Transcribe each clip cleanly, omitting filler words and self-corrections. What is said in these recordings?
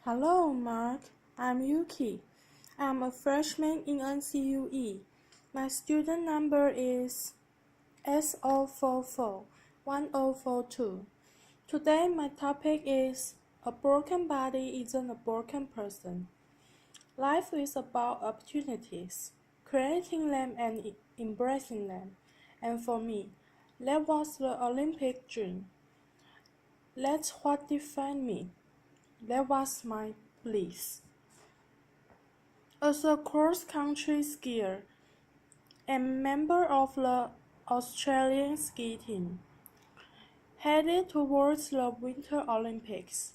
Hello, Mark. I'm Yuki. I'm a freshman in NCUE. My student number is S0441042. Today, my topic is a broken body isn't a broken person. Life is about opportunities, creating them and embracing them. And for me, that was the Olympic dream. That's what defined me. That was my bliss. As a cross-country skier and member of the Australian ski team, headed towards the Winter Olympics,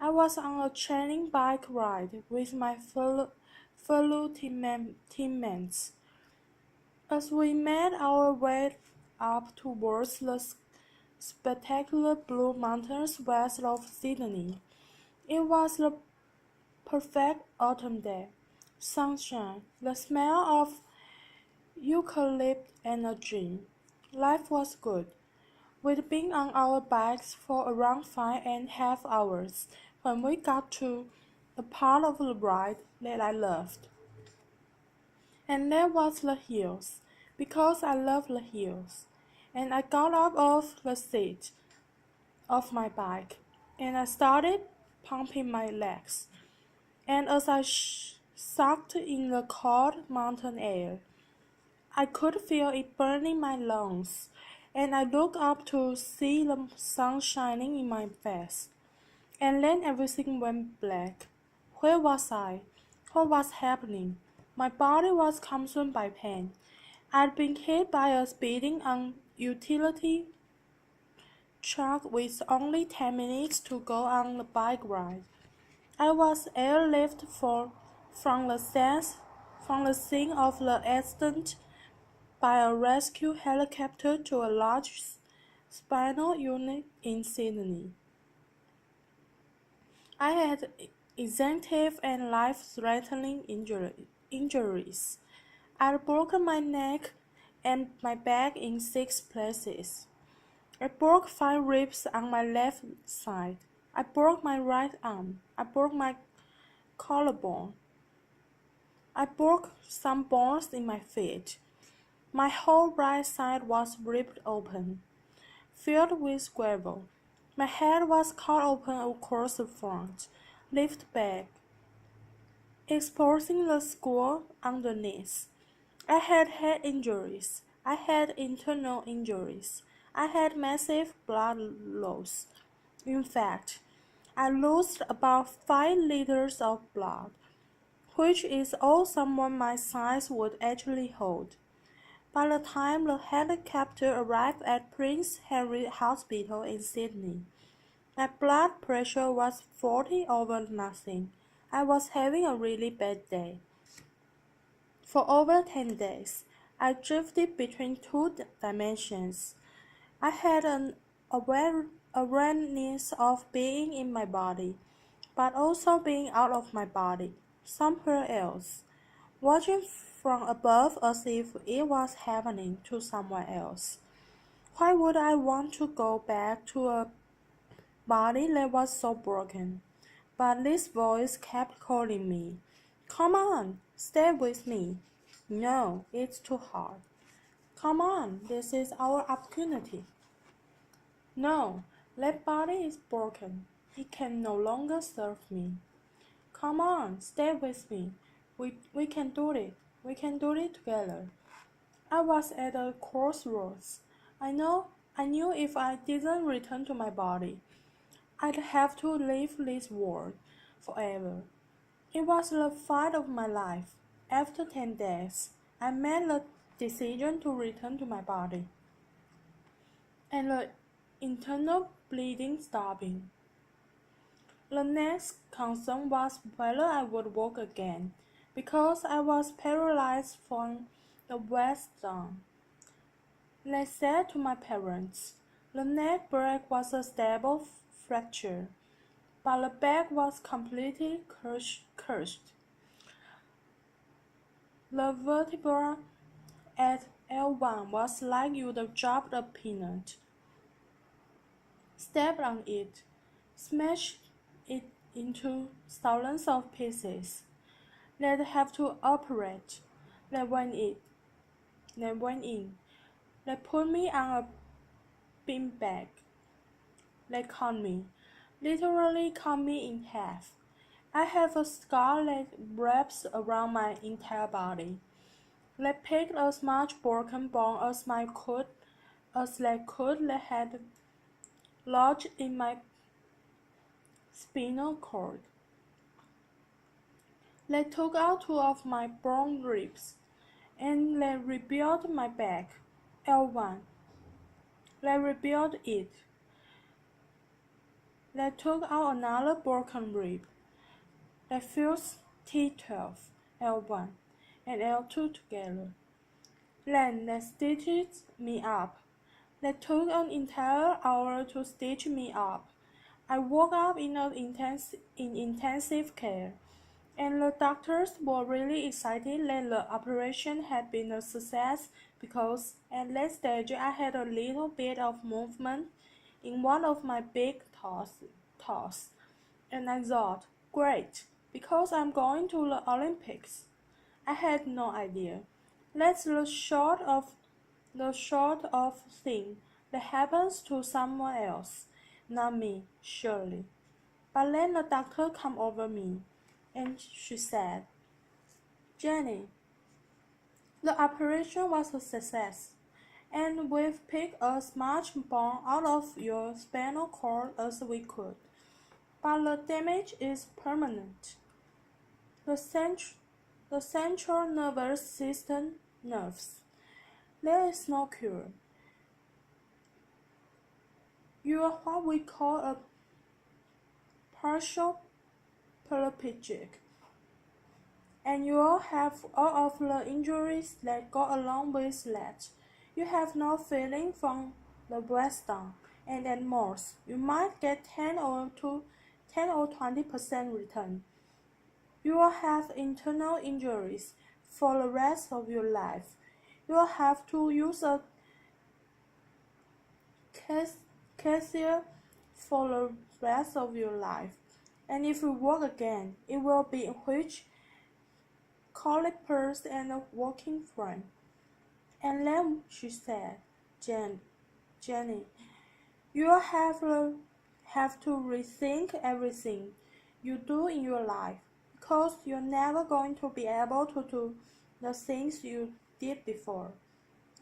I was on a training bike ride with my fellow teammates. As we made our way up towards the spectacular Blue Mountains west of Sydney, it was the perfect autumn day. Sunshine, the smell of eucalypt and a dream. Life was good. We'd been on our bikes for around 5.5 hours when we got to a part of the ride that I loved. And that was the hills, because I love the hills. And I got up off the seat of my bike, and I started pumping my legs. And as I sucked in the cold mountain air, I could feel it burning my lungs, and I looked up to see the sun shining in my face. And then everything went black. Where was I? What was happening? My body was consumed by pain. I'd been hit by a speeding utility truck with only 10 minutes to go on the bike ride. I was airlifted from the scene of the accident by a rescue helicopter to a large spinal unit in Sydney. I had extensive and life-threatening injuries. I had broken my neck and my back in 6 places. I broke 5 ribs on my left side. I broke my right arm. I broke my collarbone. I broke some bones in my feet. My whole right side was ripped open, filled with gravel. My head was cut open across the front, lifted back, exposing the skull underneath. I had head injuries. I had internal injuries. I had massive blood loss. In fact, I lost about 5 liters of blood, which is all someone my size would actually hold. By the time the helicopter arrived at Prince Henry Hospital in Sydney, my blood pressure was 40 over nothing. I was having a really bad day. For over 10 days, I drifted between 2 dimensions. I had an awareness of being in my body, but also being out of my body, somewhere else, watching from above as if it was happening to someone else. Why would I want to go back to a body that was so broken? But this voice kept calling me. Come on, stay with me. No, it's too hard. Come on, this is our opportunity. No, that body is broken. It can no longer serve me. Come on, stay with me. We can do it. We can do it together. I was at a crossroads. I knew if I didn't return to my body, I'd have to leave this world forever. It was the fight of my life. After 10 days, I made the decision to return to my body, and the internal bleeding stopping. The next concern was whether I would walk again, because I was paralyzed from the waist down. They said to my parents, the neck break was a stable fracture, but the back was completely crushed. The vertebra at L1 was like you'd dropped a peanut, stepped on it, smashed it into thousands of pieces. They'd have to operate. They went in. They went in. They put me on a beanbag. They cut me, literally cut me in half. I have a scar that wraps around my entire body. They picked as much broken bone as they could. They had lodged in my spinal cord. They took out two of my bone ribs, and they rebuilt my back. L1. They rebuilt it. They took out another broken rib. They fused T12, L1, and L2 together. Then they stitched me up. They took an entire hour to stitch me up. I woke up in intensive care, and the doctors were really excited that the operation had been a success because at that stage I had a little bit of movement in one of my big toes. And I thought, great, because I'm going to the Olympics. I had no idea. That's the sort of thing that happens to someone else, not me, surely. But then the doctor came over me, and she said, Jenny, the operation was a success, and we've picked as much bone out of your spinal cord as we could. But the damage is permanent. The central nervous system nerves. There is no cure. You are what we call a partial paraplegic, and you all have all of the injuries that go along with that. You have no feeling from the waist down, and at most, you might get 10 or 20% return. You will have internal injuries for the rest of your life. You will have to use a catheter for the rest of your life. And if you walk again, it will be which calipers and a walking frame. And then she said, Jenny, you will have to rethink everything you do in your life, because you're never going to be able to do the things you did before.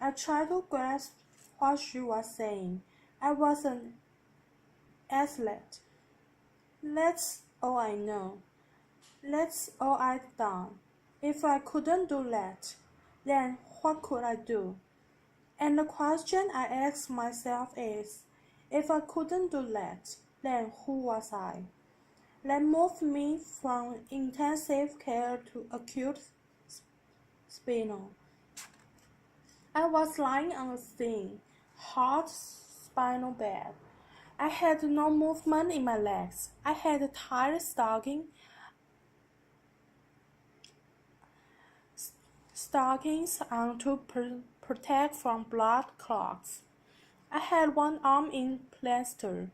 I tried to grasp what she was saying. I was an athlete. That's all I know. That's all I'd done. If I couldn't do that, then what could I do? And the question I ask myself is, if I couldn't do that, then who was I? That moved me from intensive care to acute spinal. I was lying on a thin, hard spinal bed. I had no movement in my legs. I had tight stockings on to protect from blood clots. I had one arm in plaster,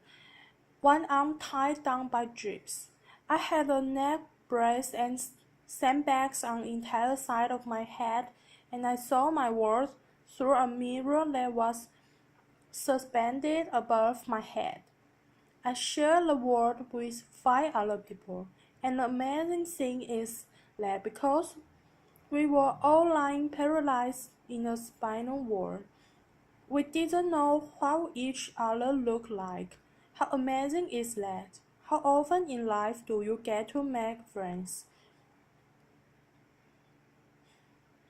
one arm tied down by drips. I had a neck brace and sandbags on the entire side of my head, and I saw my world through a mirror that was suspended above my head. I shared the world with 5 other people, and the amazing thing is that because we were all lying paralyzed in a spinal ward, we didn't know what each other looked like. How amazing is that? How often in life do you get to make friends?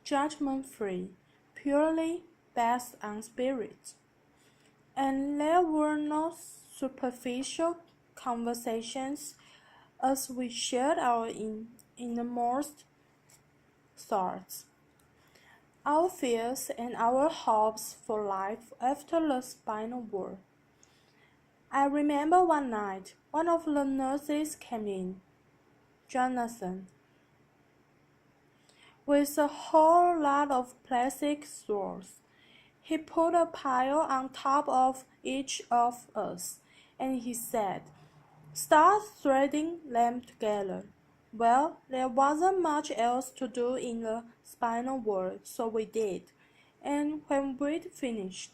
Judgment-free, purely based on spirit. And there were no superficial conversations as we shared our innermost thoughts, our fears and our hopes for life after the spinal ward. I remember one night, one of the nurses came in, Jonathan, with a whole lot of plastic straws. He put a pile on top of each of us, and he said, Start threading them together. Well, there wasn't much else to do in the spinal world, so we did. And when we'd finished,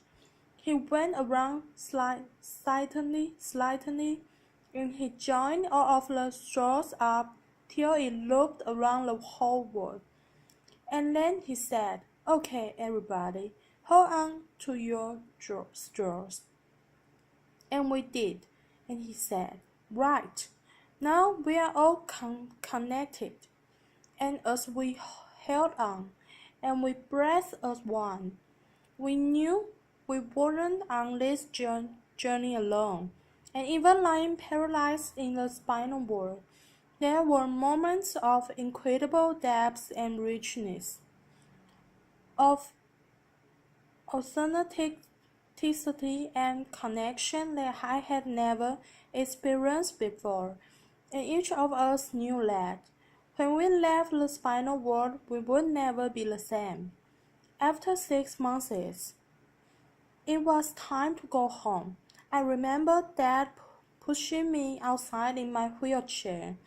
he went around slightly, and he joined all of the straws up till it looped around the whole world. And then he said, "Okay, everybody, hold on to your straws." And we did. And he said, "Right, now we are all connected." And as we held on, and we breathed as one, we knew we weren't on this journey alone. And even lying paralyzed in the spinal world, there were moments of incredible depth and richness, of authenticity and connection that I had never experienced before. And each of us knew that when we left the spinal world, we would never be the same. After 6 months, it was time to go home. I remember Dad pushing me outside in my wheelchair,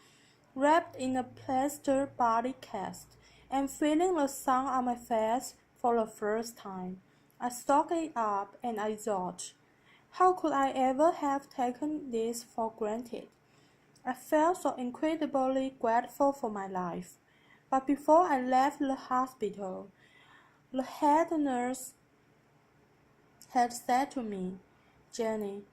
wrapped in a plaster body cast, and feeling the sun on my face for the first time. I stood it up and I thought, how could I ever have taken this for granted? I felt so incredibly grateful for my life. But before I left the hospital, the head nurse had said to me, "Jenny,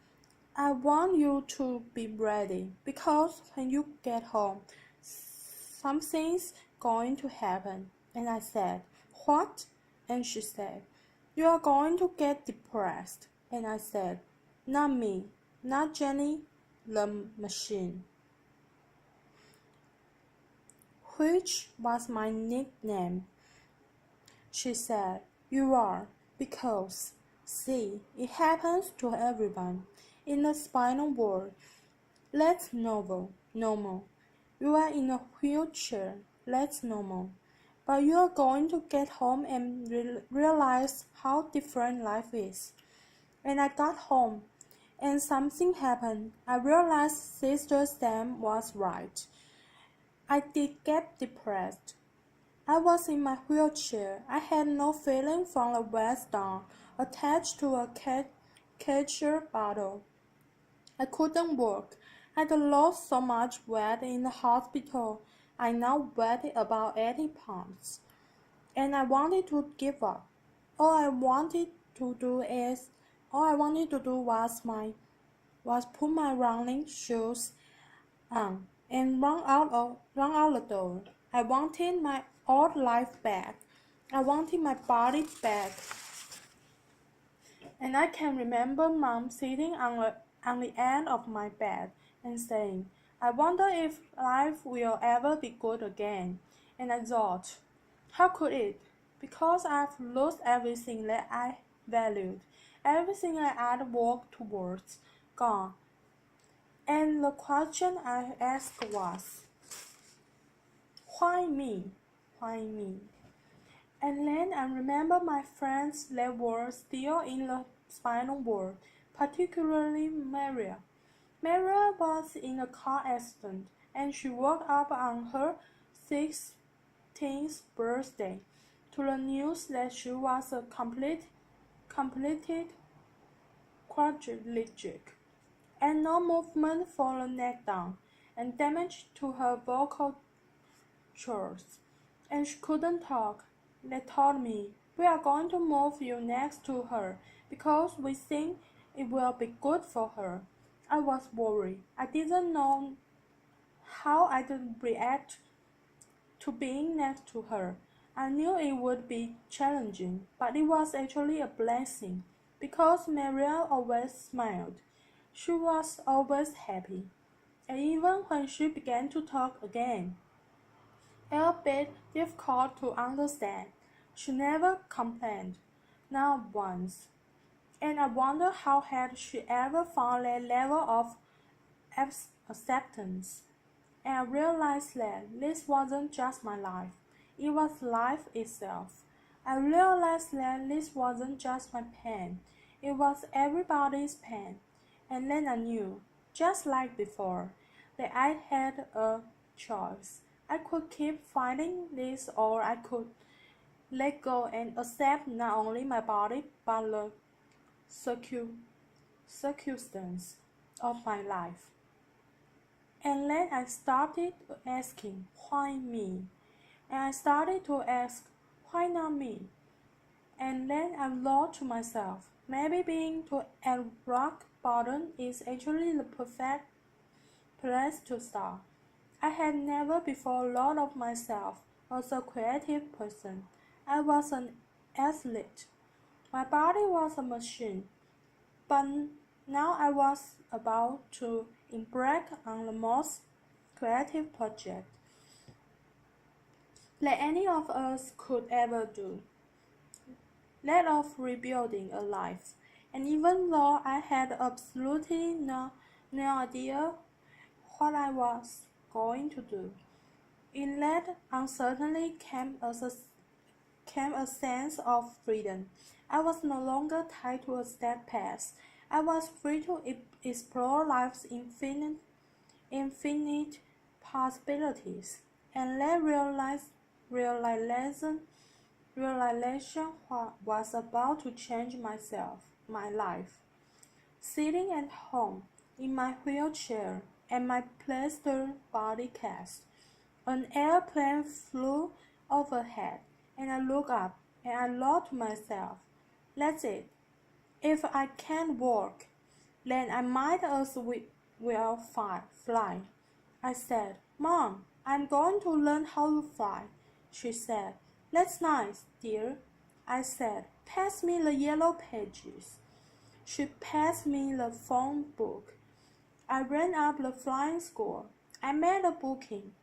I want you to be ready, because when you get home, something's going to happen." And I said, "What?" And she said, "You are going to get depressed." And I said, "Not me, not Jenny, the machine," which was my nickname. She said, "You are, because, see, it happens to everyone. In the spinal world, that's normal. You are in a wheelchair, that's normal. But you are going to get home and realize how different life is." And I got home, and something happened. I realized Sister Sam was right. I did get depressed. I was in my wheelchair. I had no feeling from the waist down, attached to a catcher bottle. I couldn't walk. I'd lost so much weight in the hospital. I now weighed about 80 pounds. And I wanted to give up. All I wanted to do was put my running shoes on and run out the door. I wanted my old life back. I wanted my body back. And I can remember Mom sitting on the end of my bed and saying, "I wonder if life will ever be good again." And I thought, how could it? Because I've lost everything that I valued, everything that I'd worked towards, gone. And the question I asked was, why me? Why me? And then I remember my friends that were still in the spinal world, particularly Maria. Maria was in a car accident, and she woke up on her 16th birthday to the news that she was a completed quadriplegic, and no movement for the neck down, and damage to her vocal cords, and she couldn't talk. They told me, "We are going to move you next to her, because we think it will be good for her." I was worried. I didn't know how I'd react to being next to her. I knew it would be challenging, but it was actually a blessing, because Maria always smiled. She was always happy, and even when she began to talk again, a bit difficult to understand, she never complained, not once. And I wonder how had she ever found that level of acceptance. And I realized that this wasn't just my life, it was life itself. I realized that this wasn't just my pain, it was everybody's pain. And then I knew, just like before, that I had a choice. I could keep fighting this, or I could let go and accept not only my body but the circumstance of my life. And then I started asking, why me? And I started to ask, why not me? And then I thought to myself, maybe being at rock bottom is actually the perfect place to start. I had never before thought of myself as a creative person. I was an athlete. My body was a machine. But now I was about to embark on the most creative project that any of us could ever do, that of rebuilding a life. And even though I had absolutely no idea what I was going to do, in that uncertainty came a sense of freedom. I was no longer tied to a set path. I was free to explore life's infinite possibilities, and that realization was about to change my life. Sitting at home in my wheelchair and my plaster body cast, an airplane flew overhead, and I looked up and I thought to myself, that's it. If I can't walk, then I might as well fly. I said, Mom, I'm going to learn how to fly. She said, that's nice, dear. I said, pass me the yellow pages. She passed me the phone book. I ran up the flying school. I made a booking.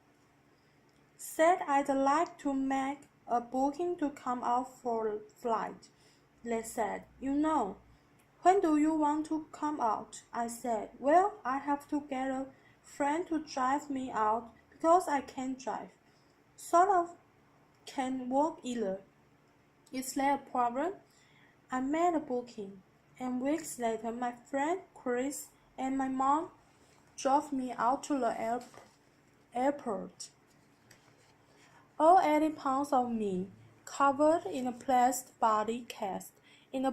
Said I'd like to make a booking to come out for a flight. They said, when do you want to come out? I said, well, I have to get a friend to drive me out because I can't drive. Sort of can't walk either. Is there a problem? I made a booking, and weeks later my friend Chris and my mom drove me out to the airport. All 80 pounds of me, covered in a plastic body cast, in a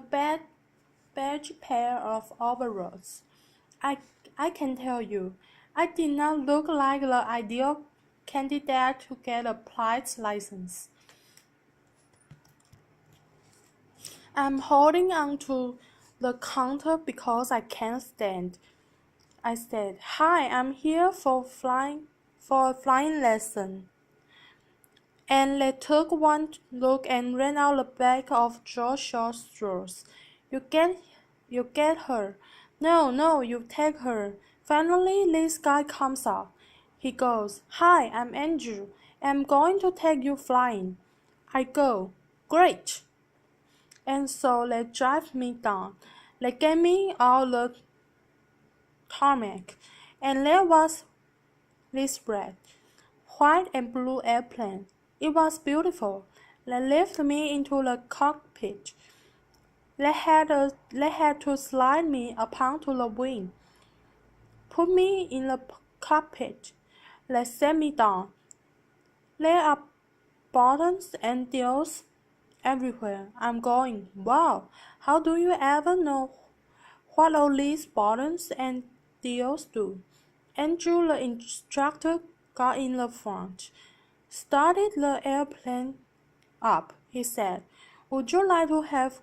beige pair of overalls. I can tell you, I did not look like the ideal candidate to get a pilot's license. I'm holding on to the counter because I can't stand. I said, hi, I'm here for a flying lesson. And they took one look and ran out the back of Joshua's drawers. You get her. No, you take her. Finally, this guy comes out. He goes, hi, I'm Andrew. I'm going to take you flying. I go, great. And so they drive me down. They gave me all the tarmac. And there was this red, white and blue airplane. It was beautiful. They lifted me into the cockpit. They had to slide me up onto the wing, put me in the cockpit. They set me down. There are buttons and dials everywhere. I'm going, wow, how do you ever know what all these buttons and dials do? Andrew, the instructor, got in the front, started the airplane up. He said, would you like to have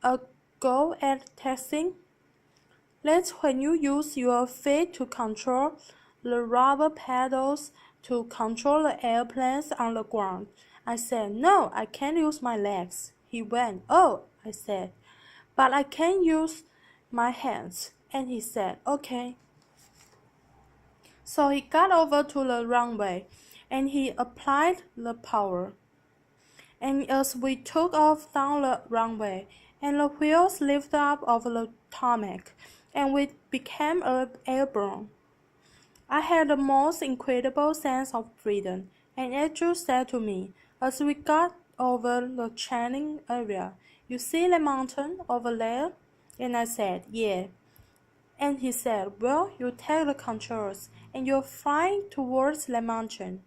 a go at taxiing? That's when you use your feet to control the rubber pedals to control the airplanes on the ground. I said, no, I can't use my legs. He went, oh, I said, but I can use my hands. And he said, okay. So he got over to the runway and he applied the power. And as we took off down the runway, and the wheels lifted up over the tarmac, and we became airborne, I had the most incredible sense of freedom. And Andrew said to me, as we got over the training area, you see the mountain over there? And I said, yeah. And he said, "Well, you take the controls, and you're flying towards the mountain."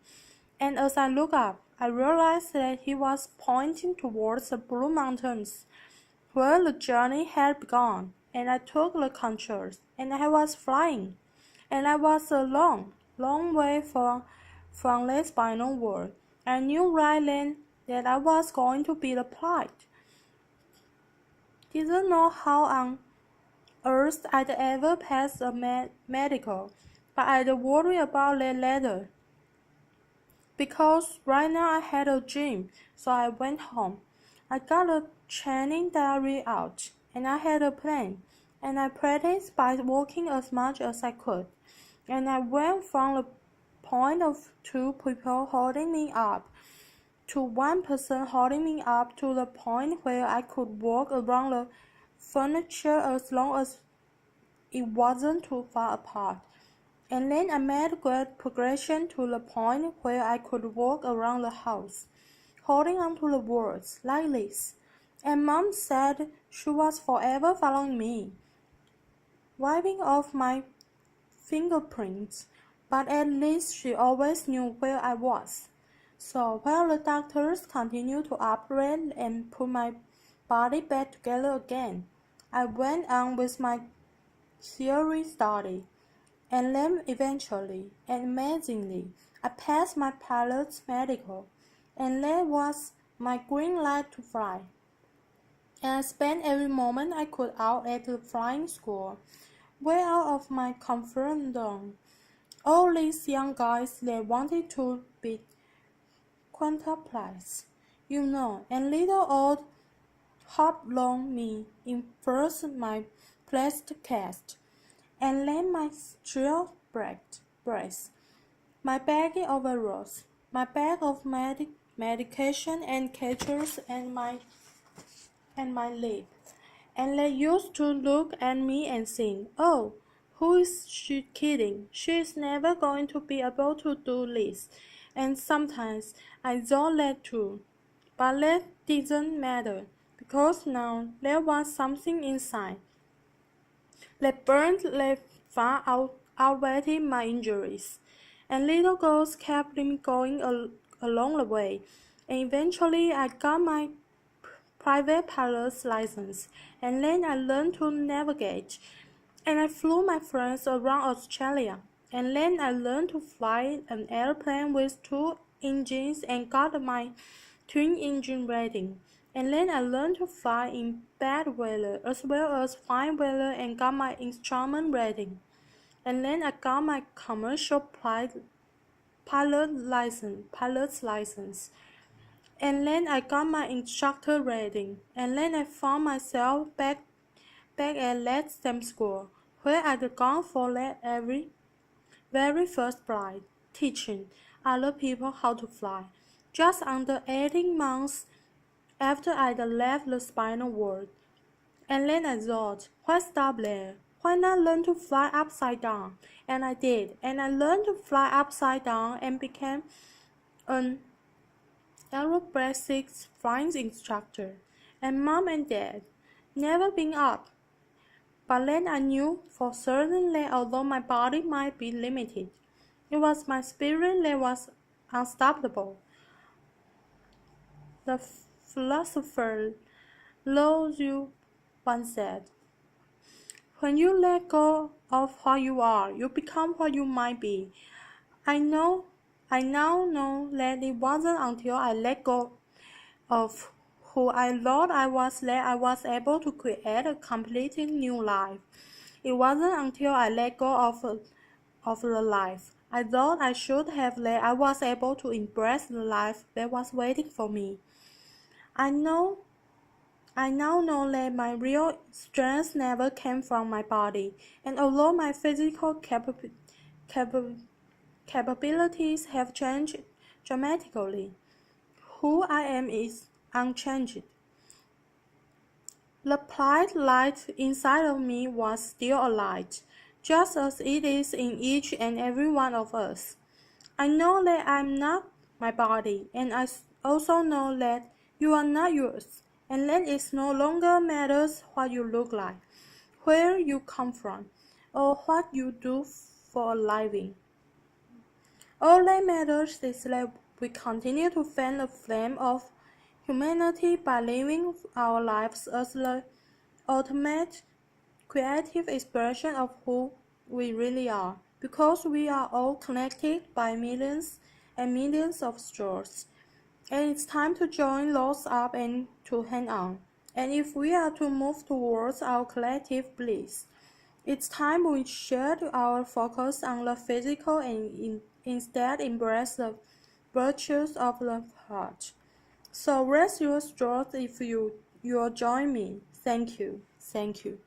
And as I looked up, I realized that he was pointing towards the Blue Mountains, where the journey had begun. And I took the controls, and I was flying. And I was a long, long way from the spinal world. I knew right then that I was going to be the plight. Didn't know how on earth I'd ever pass a medical, but I'd worry about that later. Because right now I had a dream, so I went home. I got a training diary out, and I had a plan, and I practiced by walking as much as I could. And I went from the point of two people holding me up to one person holding me up to the point where I could walk around the furniture as long as it wasn't too far apart. And then I made great progression to the point where I could walk around the house, holding onto the walls like this. And Mom said she was forever following me, wiping off my fingerprints, but at least she always knew where I was. So while the doctors continued to operate and put my body back together again, I went on with my theory study. And then eventually, and amazingly, I passed my pilot's medical, and that was my green light to fly. And I spent every moment I could out at the flying school, way out of my comfort zone. All these young guys that wanted to be quintuplets, and little old hop-along me in first my plastic cast, and then my steel brace, my baggy overalls, my bag of medication and catchers, and my lip. And they used to look at me and think, "Oh, who is she kidding? She is never going to be able to do this." And sometimes I thought that too. But that didn't matter, because now there was something inside that burned that far outweighed my injuries. And little girls kept me going along the way. And eventually I got my private pilot's license, and then I learned to navigate, and I flew my friends around Australia, and then I learned to fly an airplane with two engines and got my twin engine rating, and then I learned to fly in bad weather as well as fine weather and got my instrument rating, and then I got my commercial pilot's license. And then I got my instructor rating, and then I found myself back at that same school, where I'd gone for that very first flight, teaching other people how to fly, just under 18 months after I'd left the spinal world. And then I thought, why stop there? Why not learn to fly upside down? And I did, and I learned to fly upside down and became an aerobatics flying instructor, and Mom and Dad never been up. But then I knew for certain that although my body might be limited, it was my spirit that was unstoppable. The philosopher Lao Tzu once said, "When you let go of what you are, you become what you might be." I now know that it wasn't until I let go of who I thought I was that I was able to create a completely new life. It wasn't until I let go of the life I thought I should have that I was able to embrace the life that was waiting for me. I now know that my real strength never came from my body, and although my physical capabilities have changed dramatically, who I am is unchanged. The bright light inside of me was still a light, just as it is in each and every one of us. I know that I am not my body, and I also know that you are not yours, and that it no longer matters what you look like, where you come from, or what you do for a living. All that matters is that we continue to fan the flame of humanity by living our lives as the ultimate creative expression of who we really are, because we are all connected by millions and millions of stars. And it's time to join those up and to hang on. And if we are to move towards our collective bliss, it's time we shed our focus on the physical and instead embrace the virtues of the heart. So raise your straws if you'll join me. Thank you. Thank you.